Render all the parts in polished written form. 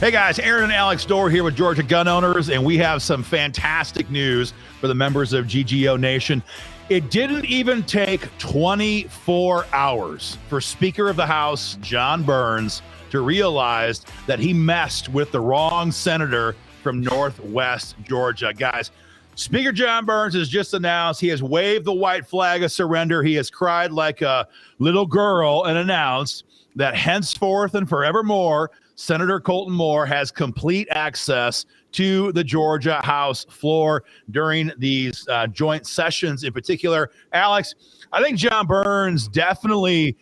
Hey guys, Aaron and Alex Dorr here with Georgia Gun Owners, and we have some fantastic news for the members of GGO Nation. It didn't even take 24 hours for Speaker of the House, Jon Burns, to realize that he messed with the wrong senator from Northwest Georgia. Guys, Speaker Jon Burns has just announced he has waved the white flag of surrender. He has cried like a little girl and announced that henceforth and forevermore, Senator Colton Moore has complete access to the Georgia House floor during these joint sessions in particular. Alex, I think Jon Burns definitely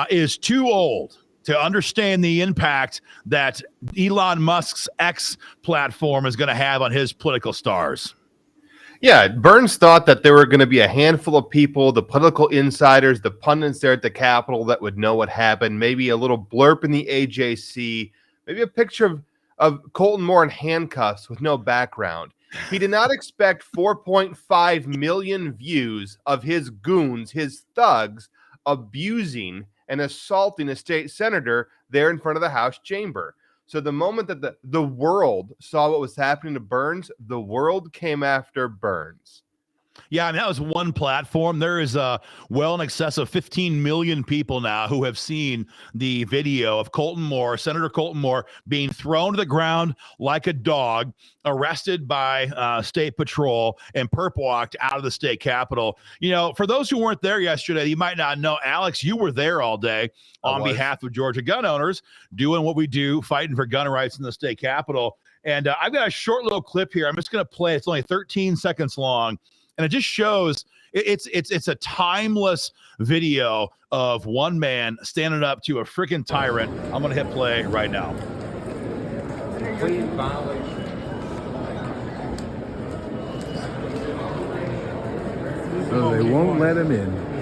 is too old to understand the impact that Elon Musk's X platform is going to have on his political stars. Yeah, Burns thought that there were going to be a handful of people, the political insiders, the pundits there at the Capitol that would know what happened, maybe a little blurb in the AJC, maybe a picture of Colton Moore in handcuffs with no background. He did not expect 4.5 million views of his goons, his thugs, abusing and assaulting a state senator there in front of the House chamber. So the moment that the world saw what was happening to Burns, the world came after Burns. Yeah, and that was one platform. There is well in excess of 15 million people now who have seen the video of Colton Moore, Senator Colton Moore, being thrown to the ground like a dog, arrested by state patrol, and perp-walked out of the state capitol. You know, for those who weren't there yesterday, you might not know, Alex, you were there all day on behalf of Georgia Gun Owners, doing what we do, fighting for gun rights in the state capitol. And I've got a short little clip here. I'm just going to play. It's only 13 seconds long. And it just shows it's a timeless video of one man standing up to a freaking tyrant. I'm going to hit play right now. So they won't let him in.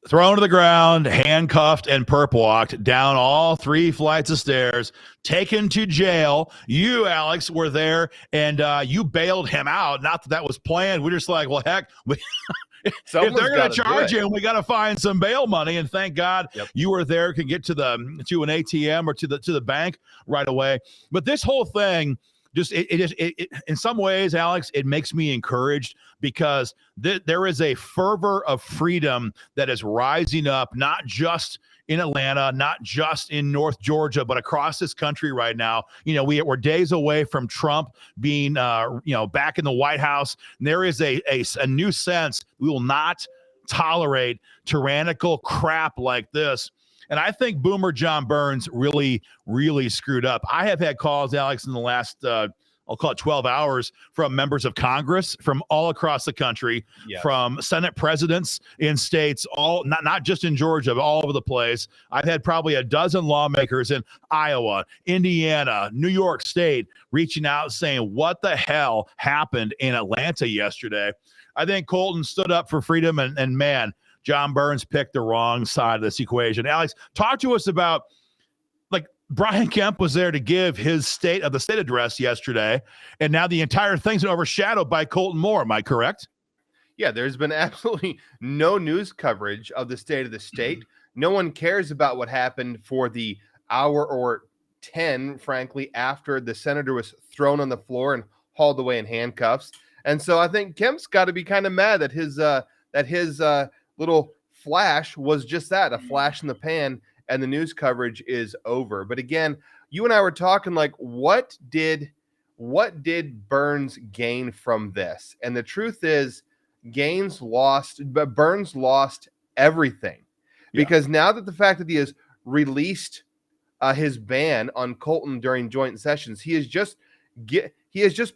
Thrown to the ground, handcuffed, and perp-walked down all 3 flights of stairs, taken to jail. You, Alex, were there, and you bailed him out. Not that was planned. We're just like, well, heck, if they're going to charge him, we got to find some bail money. And thank God you were there, can get to an ATM or to the bank right away. But this whole thing, just in some ways, Alex, it makes me encouraged because there is a fervor of freedom that is rising up, not just in Atlanta, not just in North Georgia, but across this country right now. You know, we're days away from Trump being, back in the White House. And there is a new sense we will not tolerate tyrannical crap like this. And I think Boomer Jon Burns really, really screwed up. I have had calls, Alex, in the last, I'll call it 12 hours, from members of Congress from all across the country, from Senate presidents in states, all not just in Georgia, but all over the place. I've had probably a dozen lawmakers in Iowa, Indiana, New York State reaching out saying, what the hell happened in Atlanta yesterday? I think Colton stood up for freedom, and man, Jon Burns picked the wrong side of this equation. Alex, talk to us about, like, Brian Kemp was there to give his state address yesterday, and now the entire thing's been overshadowed by Colton Moore. Am I correct? Yeah, there's been absolutely no news coverage of the state of the state. No one cares about what happened for the hour or 10, frankly, after the senator was thrown on the floor and hauled away in handcuffs. And so I think Kemp's got to be kind of mad that his little flash was just that, a flash in the pan, and the news coverage is over. But again, you and I were talking, like, what did Burns gain from this? And the truth is, Burns lost everything, because now that the fact that he has released his ban on Colton during joint sessions, he has just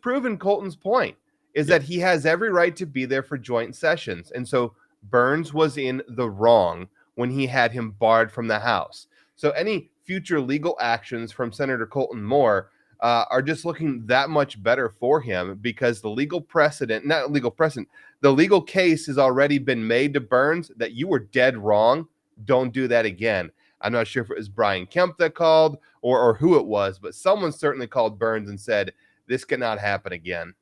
proven Colton's point, is that he has every right to be there for joint sessions. And so Burns was in the wrong when he had him barred from the House. So any future legal actions from Senator Colton Moore are just looking that much better for him, because the legal case has already been made to Burns that you were dead wrong. Don't do that again. I'm not sure if it was Brian Kemp that called or who it was, but someone certainly called Burns and said, this cannot happen again.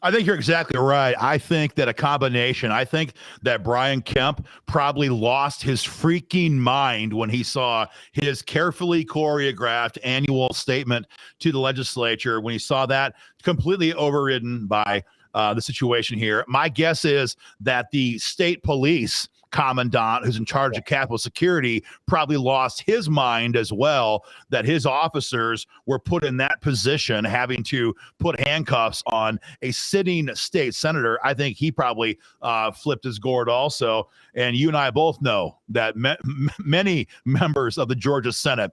I think you're exactly right. I think that a combination, I think that Brian Kemp probably lost his freaking mind when he saw his carefully choreographed annual statement to the legislature, when he saw that completely overridden by the situation here. My guess is that the state police commandant who's in charge of Capitol Security probably lost his mind as well, that his officers were put in that position, having to put handcuffs on a sitting state senator. I think he probably flipped his gourd also. And you and I both know that many members of the Georgia Senate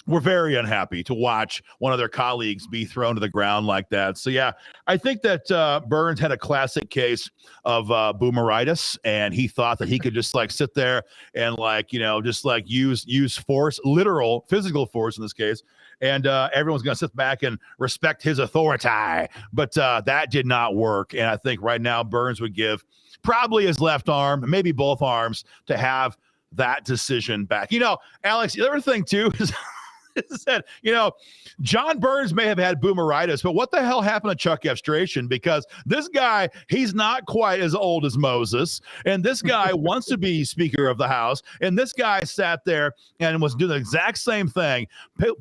were very unhappy to watch one of their colleagues be thrown to the ground like that. So, yeah, I think that Burns had a classic case of boomeritis, and he thought that he could just like sit there and just use force, literal physical force in this case. And everyone's going to sit back and respect his authority. But that did not work. And I think right now Burns would give probably his left arm, maybe both arms, to have that decision back. Alex, the other thing, too, is said, Jon Burns may have had boomeritis, but what the hell happened to Chuck Efstration? Because this guy, he's not quite as old as Moses, and this guy wants to be Speaker of the House, and this guy sat there and was doing the exact same thing,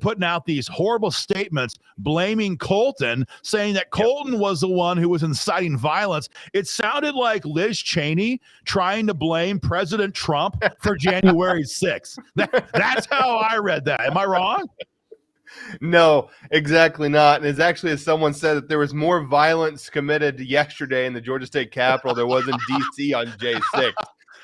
putting out these horrible statements, blaming Colton, saying that Colton was the one who was inciting violence. It sounded like Liz Cheney trying to blame President Trump for January 6th. That's how I read that. Am I wrong? No, exactly not. And it's actually, as someone said, that there was more violence committed yesterday in the Georgia State Capitol there was in D.C. on J6.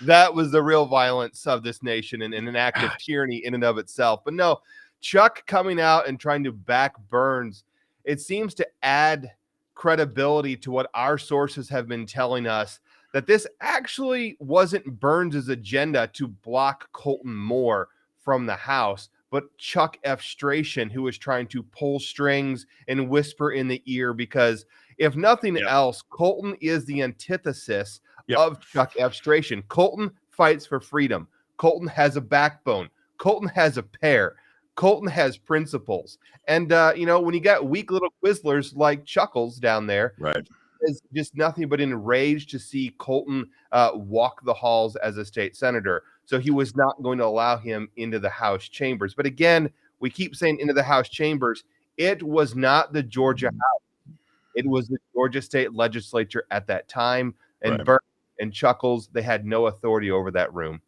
That was the real violence of this nation and an act of tyranny in and of itself. But no, Chuck coming out and trying to back Burns, it seems to add credibility to what our sources have been telling us, that this actually wasn't Burns's agenda to block Colton Moore from the House, but Chuck Efstration, who was trying to pull strings and whisper in the ear, because if nothing else, Colton is the antithesis of Chuck Efstration. Colton fights for freedom. Colton has a backbone. Colton has a pair. Colton has principles. And, when you got weak little Twizzlers like Chuckles down there, right, is just nothing but enraged to see Colton walk the halls as a state senator. So he was not going to allow him into the House chambers. But again, we keep saying into the House chambers. It was not the Georgia House. It was the Georgia State Legislature at that time. And Burns and Chuckles, they had no authority over that room.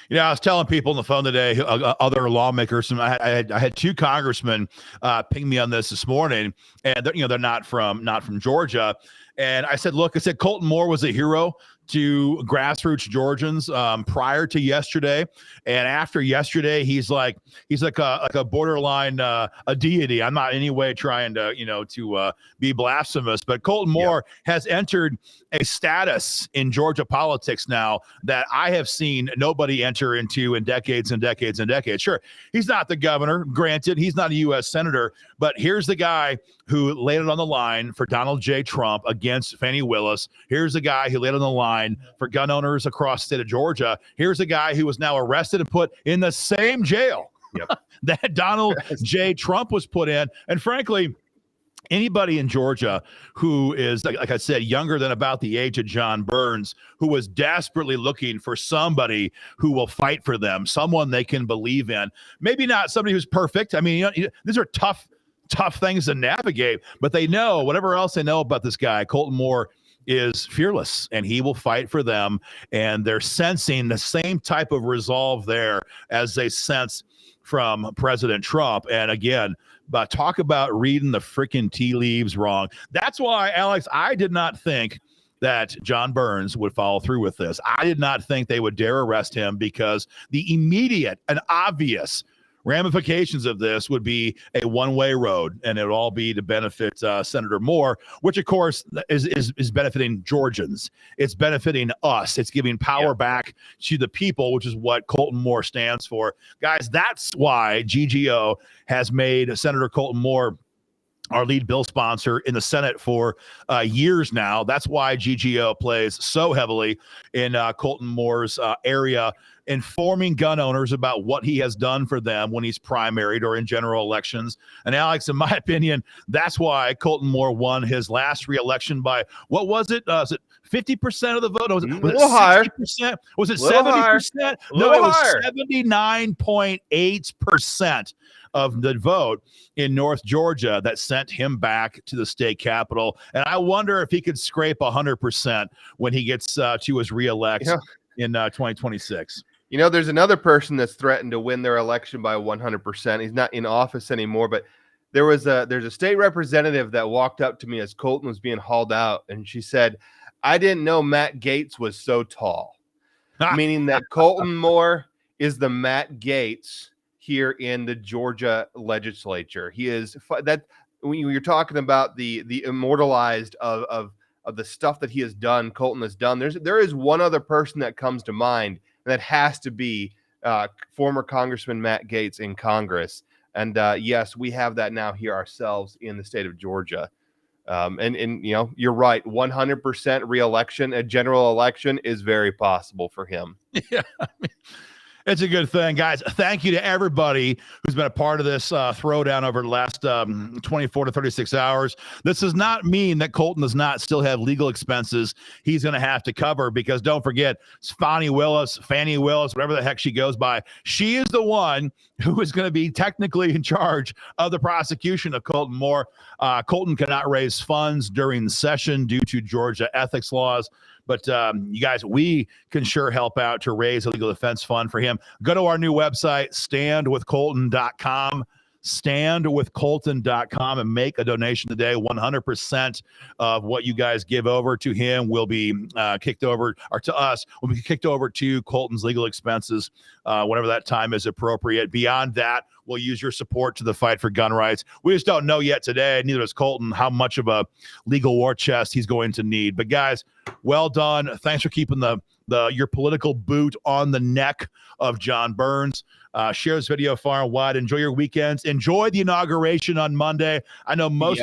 I was telling people on the phone today, other lawmakers, and I had two congressmen ping me on this morning, and they're not from Georgia. And I said, look, Colton Moore was a hero to grassroots Georgians prior to yesterday, and after yesterday, he's like a borderline a deity. I'm not in any way trying to to be blasphemous, but Colton Moore has entered a status in Georgia politics now that I have seen nobody enter into in decades and decades and decades. Sure, he's not the governor, granted, he's not a U.S. senator, but here's the guy who laid it on the line for Donald J. Trump against Fani Willis. Here's the guy who laid it on the line for gun owners across the state of Georgia. Here's a guy who was now arrested and put in the same jail that Donald J. Trump was put in. And frankly, anybody in Georgia who is, like I said, younger than about the age of Jon Burns, who was desperately looking for somebody who will fight for them, someone they can believe in, maybe not somebody who's perfect. I mean, these are tough things to navigate, but they know whatever else they know about this guy, Colton Moore is fearless, and he will fight for them. And they're sensing the same type of resolve there as they sense from President Trump. And again, but talk about reading the freaking tea leaves wrong. That's why, Alex, I did not think that Jon Burns would follow through with this. I did not think they would dare arrest him, because the immediate and obvious ramifications of this would be a one-way road, and it would all be to benefit Senator Moore, which of course is benefiting Georgians. It's benefiting us. It's giving power back to the people, which is what Colton Moore stands for. Guys, that's why GGO has made Senator Colton Moore our lead bill sponsor in the Senate for years now. That's why GGO plays so heavily in Colton Moore's area, informing gun owners about what he has done for them when he's primaried or in general elections. And Alex, in my opinion, that's why Colton Moore won his last reelection by, what was it? Was it 50% of the vote? Was it 60%? Was it 70%? No, it was 79.8% of the vote in North Georgia that sent him back to the state capitol. And I wonder if he could scrape 100% when he gets to his reelect in 2026. You know, there's another person that's threatened to win their election by 100%. He's not in office anymore, but there's a state representative that walked up to me as Colton was being hauled out, and she said, "I didn't know Matt Gaetz was so tall," meaning that Colton Moore is the Matt Gaetz here in the Georgia legislature. He is that when you're talking about the immortalized of the stuff that he has done, Colton has done. There is one other person that comes to mind, and that has to be former Congressman Matt Gaetz in Congress. And yes, we have that now here ourselves in the state of Georgia. And you know, you're right. 100% reelection, a general election is very possible for him. Yeah. It's a good thing, guys. Thank you to everybody who's been a part of this throwdown over the last 24 to 36 hours. This does not mean that Colton does not still have legal expenses he's going to have to cover, because don't forget, Fannie Willis, whatever the heck she goes by, she is the one who is going to be technically in charge of the prosecution of Colton Moore. Colton cannot raise funds during the session due to Georgia ethics laws. But you guys, we can sure help out to raise a legal defense fund for him. Go to our new website, standwithcolton.com, standwithcolton.com, and make a donation today. 100% of what you guys give over to him will be kicked over, or to us, will be kicked over to Colton's legal expenses whenever that time is appropriate. Beyond that, we'll use your support to the fight for gun rights. We just don't know yet today, neither does Colton, how much of a legal war chest he's going to need. But guys, well done. Thanks for keeping your political boot on the neck of Jon Burns. Share this video far and wide. Enjoy your weekends. Enjoy the inauguration on Monday. I know most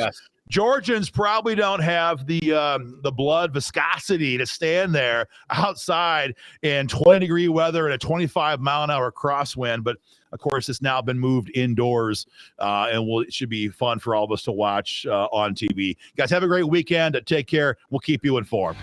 Georgians probably don't have the blood viscosity to stand there outside in 20-degree weather and a 25-mile-an-hour crosswind, but of course, it's now been moved indoors, and it should be fun for all of us to watch on TV. Guys, have a great weekend. Take care. We'll keep you informed.